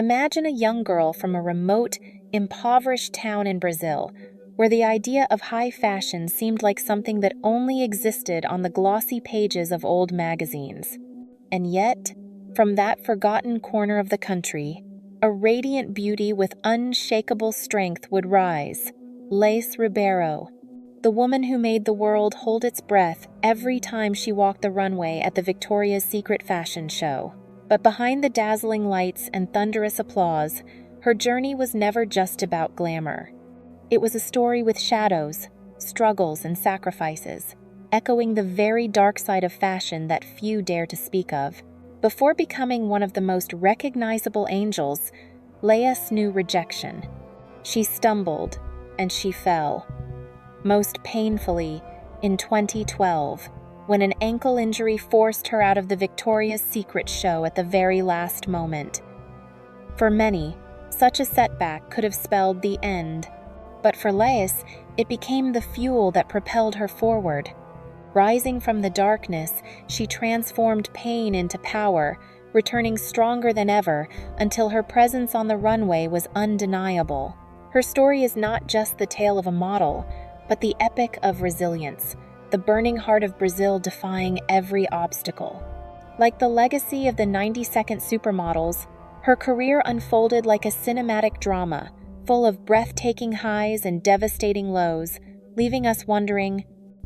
Imagine a young girl from a remote, impoverished town in Brazil, where the idea of high fashion seemed like something that only existed on the glossy pages of old magazines. And yet, from that forgotten corner of the country, a radiant beauty with unshakable strength would rise. Lais Ribeiro, the woman who made the world hold its breath every time she walked the runway at the Victoria's Secret fashion show. But behind the dazzling lights and thunderous applause, her journey was never just about glamour. It was a story with shadows, struggles, and sacrifices, echoing the very dark side of fashion that few dare to speak of. Before becoming one of the most recognizable angels, Lais knew rejection. She stumbled, and she fell. Most painfully, in 2012, when an ankle injury forced her out of the Victoria's Secret show at the very last moment. For many, such a setback could have spelled the end. But for Lais, it became the fuel that propelled her forward. Rising from the darkness, she transformed pain into power, returning stronger than ever until her presence on the runway was undeniable. Her story is not just the tale of a model, but the epic of resilience, the burning heart of Brazil defying every obstacle. Like the legacy of the 90s Supermodels, her career unfolded like a cinematic drama, full of breathtaking highs and devastating lows, leaving us wondering,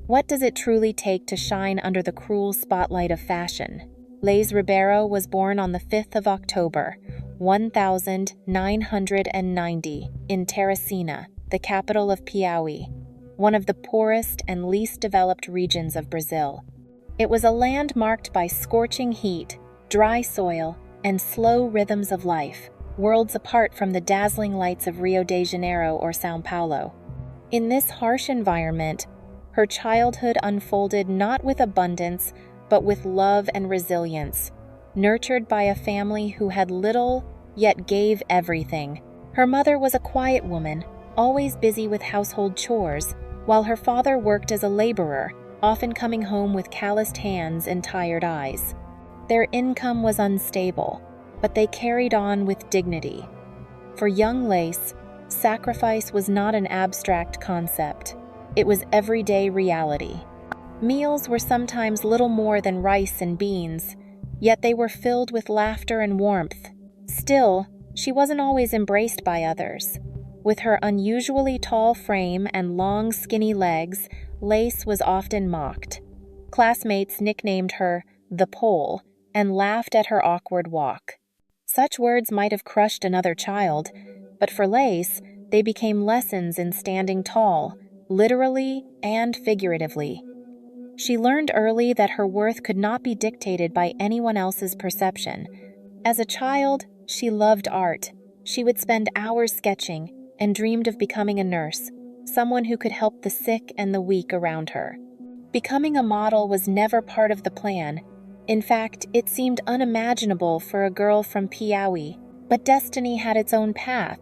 what does it truly take to shine under the cruel spotlight of fashion? Lais Ribeiro was born on the 5th of October, 1990, in Teresina, the capital of Piauí, one of the poorest and least developed regions of Brazil. It was a land marked by scorching heat, dry soil, and slow rhythms of life, worlds apart from the dazzling lights of Rio de Janeiro or São Paulo. In this harsh environment, her childhood unfolded not with abundance, but with love and resilience, nurtured by a family who had little, yet gave everything. Her mother was a quiet woman, always busy with household chores, while her father worked as a laborer, often coming home with calloused hands and tired eyes. Their income was unstable, but they carried on with dignity. For young Lais, sacrifice was not an abstract concept. It was everyday reality. Meals were sometimes little more than rice and beans, yet they were filled with laughter and warmth. Still, she wasn't always embraced by others. With her unusually tall frame and long, skinny legs, Lais was often mocked. Classmates nicknamed her the Pole and laughed at her awkward walk. Such words might have crushed another child, but for Lais, they became lessons in standing tall, literally and figuratively. She learned early that her worth could not be dictated by anyone else's perception. As a child, she loved art. She would spend hours sketching and dreamed of becoming a nurse, someone who could help the sick and the weak around her. Becoming a model was never part of the plan. In fact, it seemed unimaginable for a girl from Piauí, but destiny had its own path.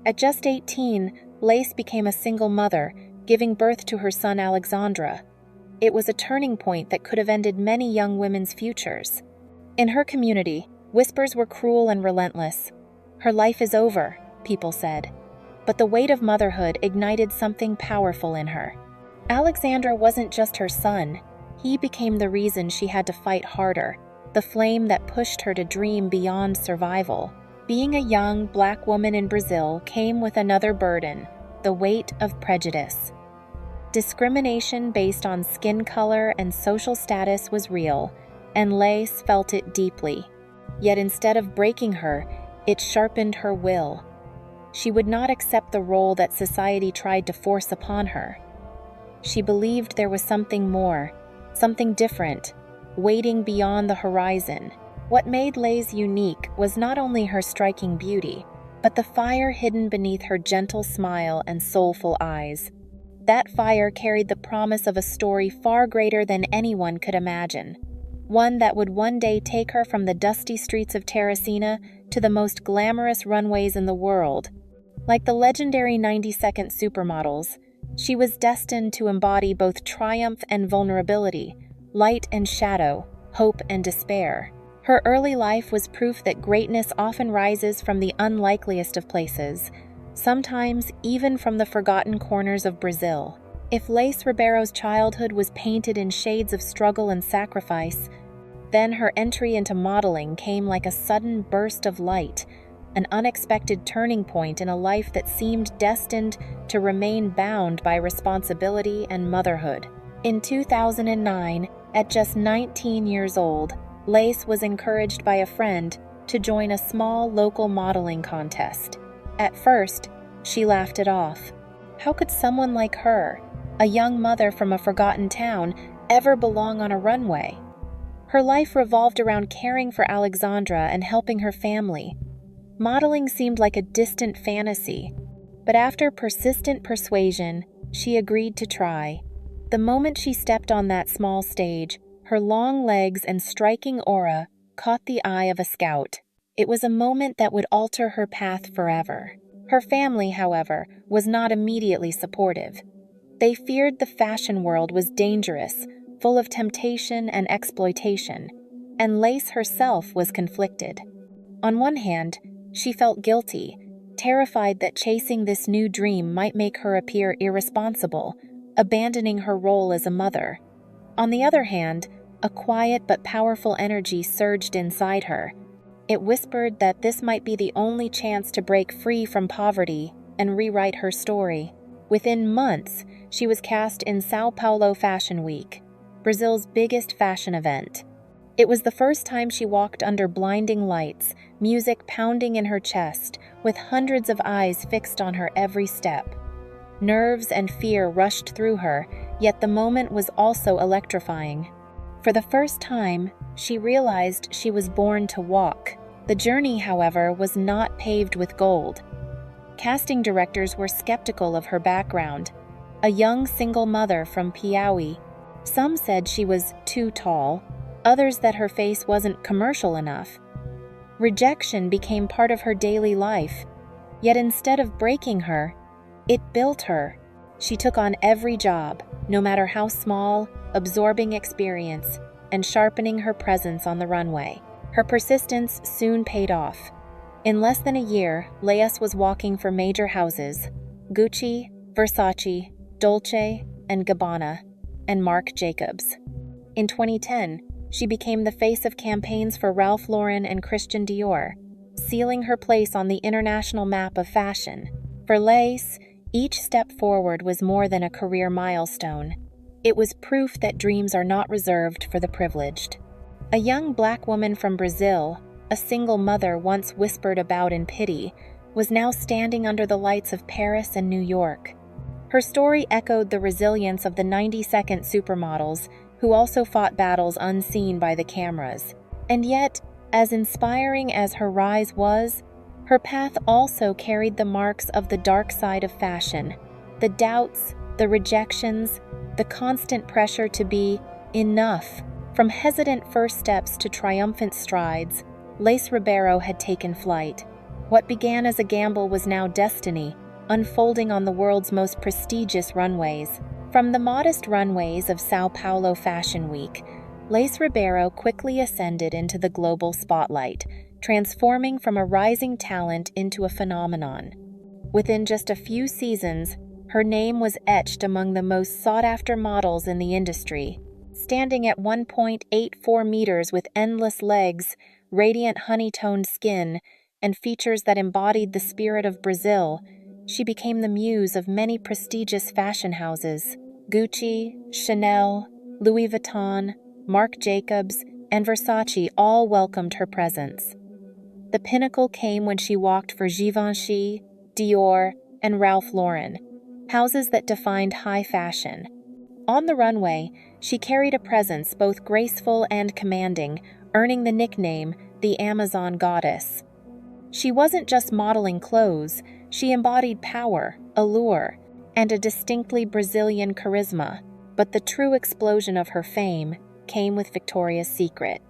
At just 18, Lais became a single mother, giving birth to her son Alexandra. It was a turning point that could have ended many young women's futures. In her community, whispers were cruel and relentless. Her life is over, people said. But the weight of motherhood ignited something powerful in her. Alexandra wasn't just her son. He became the reason she had to fight harder, the flame that pushed her to dream beyond survival. Being a young Black woman in Brazil came with another burden, the weight of prejudice. Discrimination based on skin color and social status was real, and Lais felt it deeply. Yet instead of breaking her, it sharpened her will. She would not accept the role that society tried to force upon her. She believed there was something more, something different, waiting beyond the horizon. What made Lais unique was not only her striking beauty, but the fire hidden beneath her gentle smile and soulful eyes. That fire carried the promise of a story far greater than anyone could imagine, one that would one day take her from the dusty streets of Teresina to the most glamorous runways in the world. Like the legendary 90s Supermodels, she was destined to embody both triumph and vulnerability, light and shadow, hope and despair. Her early life was proof that greatness often rises from the unlikeliest of places, sometimes even from the forgotten corners of Brazil. If Lais Ribeiro's childhood was painted in shades of struggle and sacrifice, then her entry into modeling came like a sudden burst of light, an unexpected turning point in a life that seemed destined to remain bound by responsibility and motherhood. In 2009, at just 19 years old, Lais was encouraged by a friend to join a small local modeling contest. At first, she laughed it off. How could someone like her, a young mother from a forgotten town, ever belong on a runway? Her life revolved around caring for Alexandra and helping her family. Modeling seemed like a distant fantasy, but after persistent persuasion, she agreed to try. The moment she stepped on that small stage, her long legs and striking aura caught the eye of a scout. It was a moment that would alter her path forever. Her family, however, was not immediately supportive. They feared the fashion world was dangerous, full of temptation and exploitation, and Lais herself was conflicted. On one hand, she felt guilty, terrified that chasing this new dream might make her appear irresponsible, abandoning her role as a mother. On the other hand, a quiet but powerful energy surged inside her. It whispered that this might be the only chance to break free from poverty and rewrite her story. Within months, she was cast in São Paulo Fashion Week, Brazil's biggest fashion event. It was the first time she walked under blinding lights, music pounding in her chest, with hundreds of eyes fixed on her every step. Nerves and fear rushed through her, yet the moment was also electrifying. For the first time, she realized she was born to walk. The journey, however, was not paved with gold. Casting directors were skeptical of her background. A young single mother from Piauí. Some said she was too tall, others that her face wasn't commercial enough. Rejection became part of her daily life, yet instead of breaking her, it built her. She took on every job, no matter how small, absorbing experience, and sharpening her presence on the runway. Her persistence soon paid off. In less than a year, Lais was walking for major houses: Gucci, Versace, Dolce & Gabbana, and Marc Jacobs. In 2010, she became the face of campaigns for Ralph Lauren and Christian Dior, sealing her place on the international map of fashion. For Lais, each step forward was more than a career milestone. It was proof that dreams are not reserved for the privileged. A young black woman from Brazil, a single mother once whispered about in pity, was now standing under the lights of Paris and New York. Her story echoed the resilience of the 90s Supermodels, who also fought battles unseen by the cameras. And yet, as inspiring as her rise was, her path also carried the marks of the dark side of fashion: the doubts, the rejections, the constant pressure to be enough. From hesitant first steps to triumphant strides, Lais Ribeiro had taken flight. What began as a gamble was now destiny, unfolding on the world's most prestigious runways. From the modest runways of São Paulo Fashion Week, Lais Ribeiro quickly ascended into the global spotlight, transforming from a rising talent into a phenomenon. Within just a few seasons, her name was etched among the most sought-after models in the industry. Standing at 1.84 meters with endless legs, radiant honey-toned skin, and features that embodied the spirit of Brazil, she became the muse of many prestigious fashion houses. Gucci, Chanel, Louis Vuitton, Marc Jacobs, and Versace all welcomed her presence. The pinnacle came when she walked for Givenchy, Dior, and Ralph Lauren, houses that defined high fashion. On the runway, she carried a presence both graceful and commanding, earning the nickname the Amazon Goddess. She wasn't just modeling clothes, she embodied power, allure, and a distinctly Brazilian charisma. But the true explosion of her fame came with Victoria's Secret.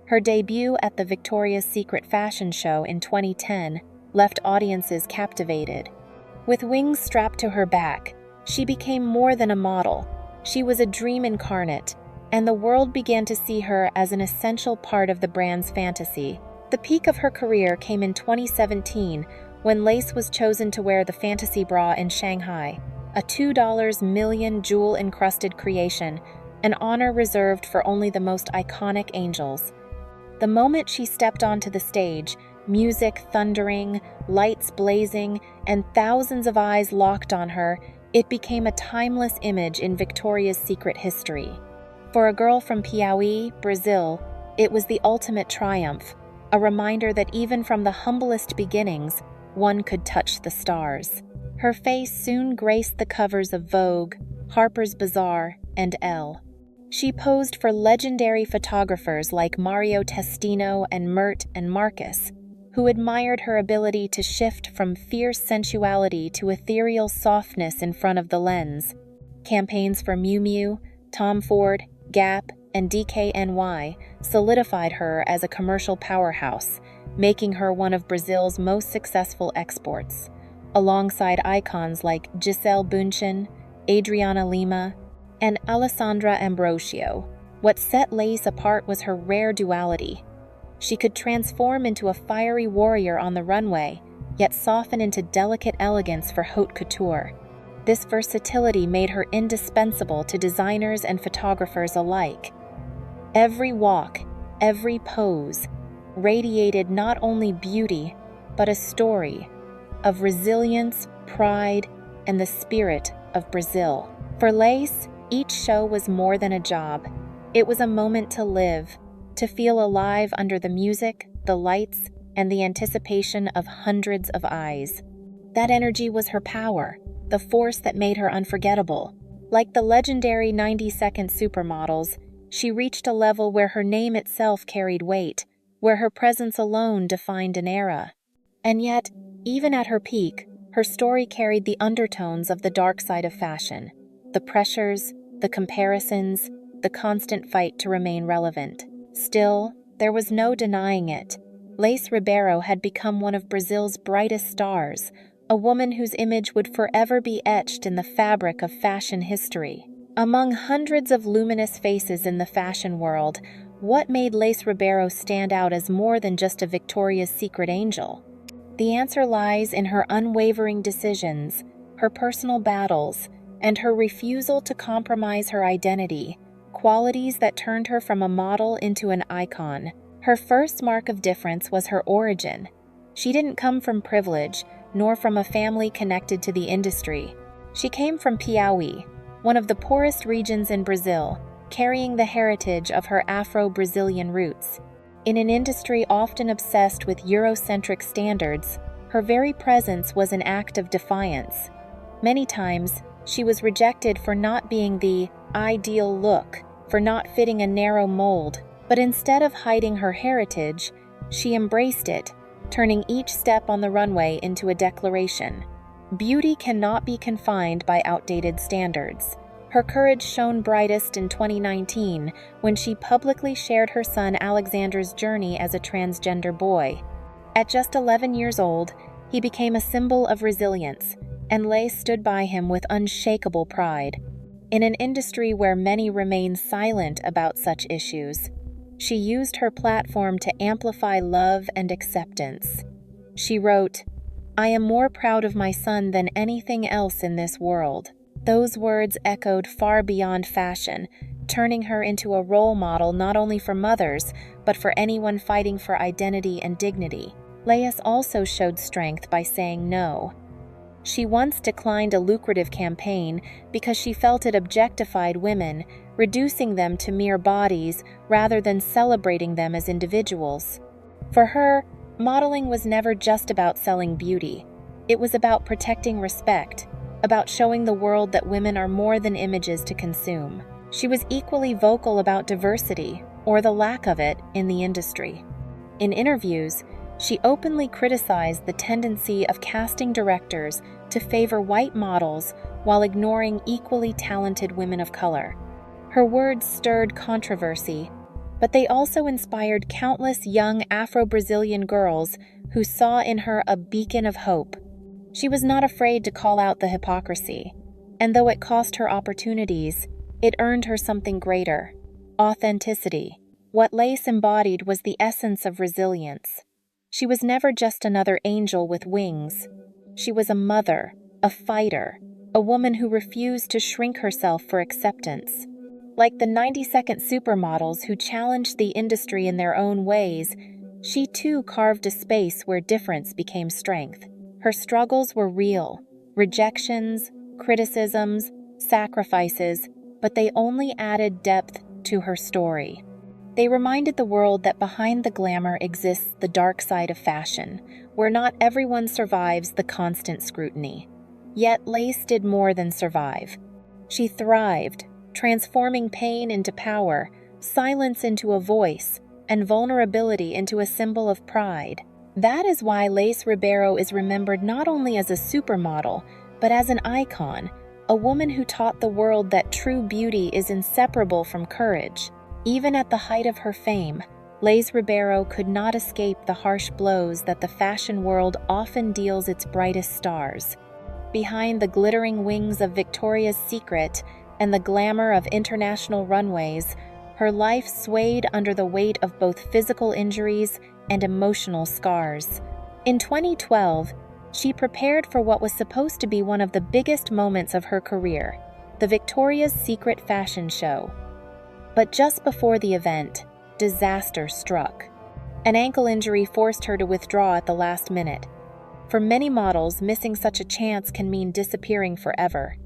Her debut at the Victoria's Secret fashion show in 2010 left audiences captivated. With wings strapped to her back, she became more than a model. She was a dream incarnate, and the world began to see her as an essential part of the brand's fantasy. The peak of her career came in 2017 when Lais was chosen to wear the fantasy bra in Shanghai, a $2 million jewel-encrusted creation, an honor reserved for only the most iconic angels. The moment she stepped onto the stage, music thundering, lights blazing, and thousands of eyes locked on her, it became a timeless image in Victoria's Secret history. For a girl from Piauí, Brazil, it was the ultimate triumph, a reminder that even from the humblest beginnings, one could touch the stars. Her face soon graced the covers of Vogue, Harper's Bazaar, and Elle. She posed for legendary photographers like Mario Testino and Mert and Marcus, who admired her ability to shift from fierce sensuality to ethereal softness in front of the lens. Campaigns for Miu Miu, Tom Ford, Gap, and DKNY solidified her as a commercial powerhouse, making her one of Brazil's most successful exports. Alongside icons like Gisele Bündchen, Adriana Lima, and Alessandra Ambrosio, what set Lais apart was her rare duality. She could transform into a fiery warrior on the runway, yet soften into delicate elegance for haute couture. This versatility made her indispensable to designers and photographers alike. Every walk, every pose, radiated not only beauty, but a story of resilience, pride, and the spirit of Brazil. For Lais, each show was more than a job. It was a moment to live, to feel alive under the music, the lights, and the anticipation of hundreds of eyes. That energy was her power, the force that made her unforgettable. Like the legendary 90s Supermodels, she reached a level where her name itself carried weight, where her presence alone defined an era. And yet, even at her peak, her story carried the undertones of the dark side of fashion, the pressures, the comparisons, the constant fight to remain relevant. Still, there was no denying it. Lais Ribeiro had become one of Brazil's brightest stars, a woman whose image would forever be etched in the fabric of fashion history. Among hundreds of luminous faces in the fashion world, what made Lais Ribeiro stand out as more than just a Victoria's Secret angel? The answer lies in her unwavering decisions, her personal battles, and her refusal to compromise her identity, qualities that turned her from a model into an icon. Her first mark of difference was her origin. She didn't come from privilege, nor from a family connected to the industry. She came from Piauí, one of the poorest regions in Brazil, carrying the heritage of her Afro-Brazilian roots. In an industry often obsessed with Eurocentric standards, her very presence was an act of defiance. Many times, she was rejected for not being the ideal look, for not fitting a narrow mold, but instead of hiding her heritage, she embraced it, turning each step on the runway into a declaration. Beauty cannot be confined by outdated standards. Her courage shone brightest in 2019 when she publicly shared her son Alexander's journey as a transgender boy. At just 11 years old, he became a symbol of resilience, and Lais stood by him with unshakable pride. In an industry where many remain silent about such issues, she used her platform to amplify love and acceptance. She wrote, "I am more proud of my son than anything else in this world." Those words echoed far beyond fashion, turning her into a role model not only for mothers, but for anyone fighting for identity and dignity. Lais also showed strength by saying no. She once declined a lucrative campaign because she felt it objectified women, reducing them to mere bodies rather than celebrating them as individuals. For her, modeling was never just about selling beauty. It was about protecting respect, about showing the world that women are more than images to consume. She was equally vocal about diversity, or the lack of it, in the industry. In interviews, she openly criticized the tendency of casting directors to favor white models while ignoring equally talented women of color. Her words stirred controversy, but they also inspired countless young Afro-Brazilian girls who saw in her a beacon of hope. She was not afraid to call out the hypocrisy, and though it cost her opportunities, it earned her something greater: Authenticity. What Lais embodied was the essence of resilience. She was never just another angel with wings. She was a mother, a fighter, a woman who refused to shrink herself for acceptance. Like the 90-second supermodels who challenged the industry in their own ways, she too carved a space where difference became strength. Her struggles were real: rejections, criticisms, sacrifices, but they only added depth to her story. They reminded the world that behind the glamour exists the dark side of fashion, where not everyone survives the constant scrutiny. Yet Lais did more than survive. She thrived, transforming pain into power, silence into a voice, and vulnerability into a symbol of pride. That is why Lais Ribeiro is remembered not only as a supermodel, but as an icon, a woman who taught the world that true beauty is inseparable from courage. Even at the height of her fame, Lais Ribeiro could not escape the harsh blows that the fashion world often deals its brightest stars. Behind the glittering wings of Victoria's Secret and the glamour of international runways, her life swayed under the weight of both physical injuries and emotional scars. In 2012, she prepared for what was supposed to be one of the biggest moments of her career, the Victoria's Secret fashion show. But just before the event, disaster struck. An ankle injury forced her to withdraw at the last minute. For many models, missing such a chance can mean disappearing forever.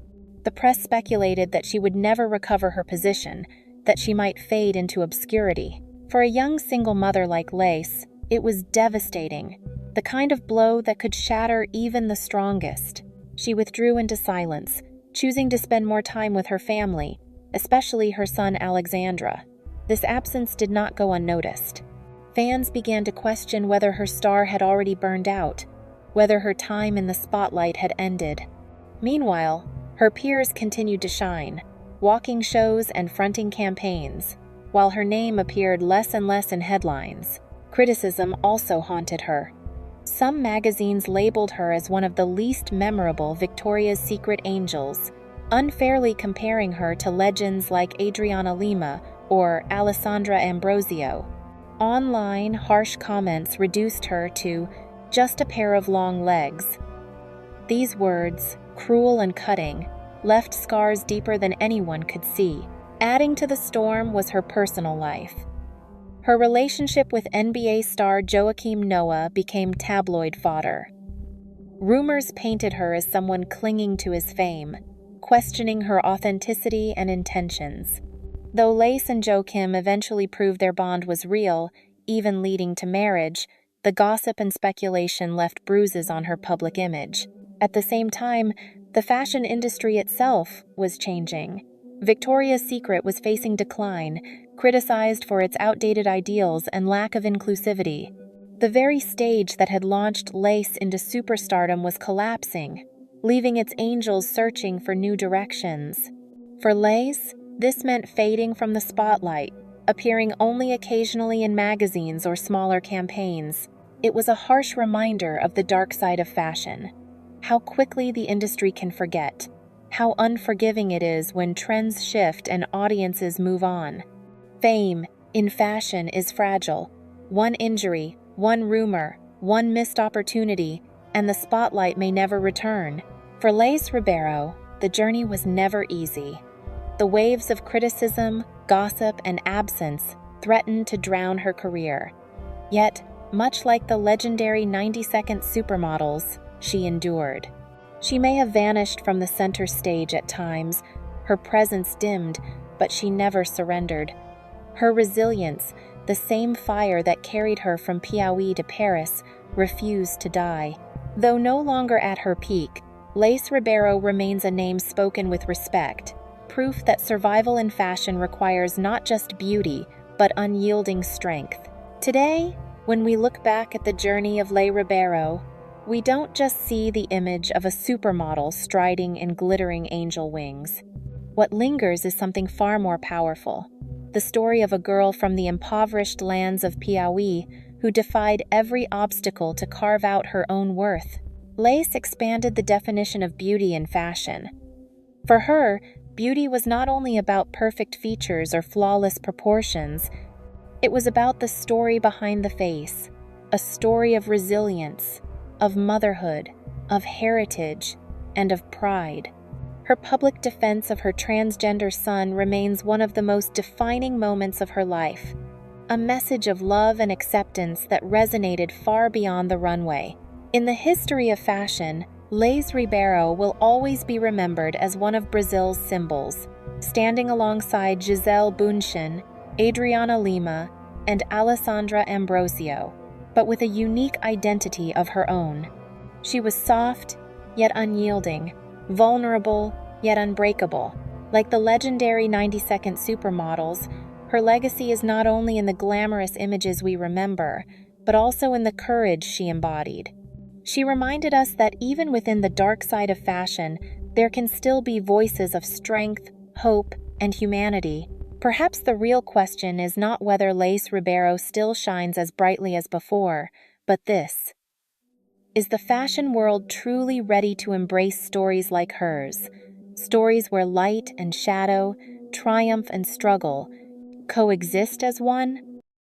The press speculated that she would never recover her position, that she might fade into obscurity. For a young single mother like Lais, it was devastating, the kind of blow that could shatter even the strongest. She withdrew into silence, choosing to spend more time with her family, especially her son Alexandra. This absence did not go unnoticed. Fans began to question whether her star had already burned out, whether her time in the spotlight had ended. Meanwhile, her peers continued to shine, walking shows and fronting campaigns, while her name appeared less and less in headlines. Criticism also haunted her. Some magazines labeled her as one of the least memorable Victoria's Secret angels, unfairly comparing her to legends like Adriana Lima or Alessandra Ambrosio. Online, harsh comments reduced her to just a pair of long legs. These words, cruel and cutting, left scars deeper than anyone could see. Adding to the storm was her personal life. Her relationship with NBA star Joakim Noah became tabloid fodder. Rumors painted her as someone clinging to his fame, questioning her authenticity and intentions. Though Lais and Joakim eventually proved their bond was real, even leading to marriage, the gossip and speculation left bruises on her public image. At the same time, the fashion industry itself was changing. Victoria's Secret was facing decline, criticized for its outdated ideals and lack of inclusivity. The very stage that had launched Lais into superstardom was collapsing, leaving its angels searching for new directions. For Lais, this meant fading from the spotlight, appearing only occasionally in magazines or smaller campaigns. It was a harsh reminder of the dark side of fashion, how quickly the industry can forget, how unforgiving it is when trends shift and audiences move on. Fame in fashion is fragile. One injury, one rumor, one missed opportunity, and the spotlight may never return. For Lais Ribeiro, the journey was never easy. The waves of criticism, gossip, and absence threatened to drown her career. Yet, much like the legendary 90-second supermodels, she endured. She may have vanished from the center stage at times, her presence dimmed, but she never surrendered. Her resilience, the same fire that carried her from Piauí to Paris, refused to die. Though no longer at her peak, Lais Ribeiro remains a name spoken with respect, proof that survival in fashion requires not just beauty, but unyielding strength. Today, when we look back at the journey of Lais Ribeiro, we don't just see the image of a supermodel striding in glittering angel wings. What lingers is something far more powerful. The story of a girl from the impoverished lands of Piauí who defied every obstacle to carve out her own worth. Lais expanded the definition of beauty in fashion. For her, Beauty was not only about perfect features or flawless proportions, it was about the story behind the face, a story of resilience, of motherhood, of heritage, and of pride. Her public defense of her transgender son remains one of the most defining moments of her life, a message of love and acceptance that resonated far beyond the runway. In the history of fashion, Lais Ribeiro will always be remembered as one of Brazil's symbols, standing alongside Gisele Bündchen, Adriana Lima, and Alessandra Ambrosio, but with a unique identity of her own. She was soft, yet unyielding, vulnerable, yet unbreakable. Like the legendary 90-second Supermodels, her legacy is not only in the glamorous images we remember, but also in the courage she embodied. She reminded us that even within the dark side of fashion, there can still be voices of strength, hope, and humanity. Perhaps the real question is not whether Lais Ribeiro still shines as brightly as before, but this: is the fashion world truly ready to embrace stories like hers? Stories where light and shadow, triumph and struggle, coexist as one?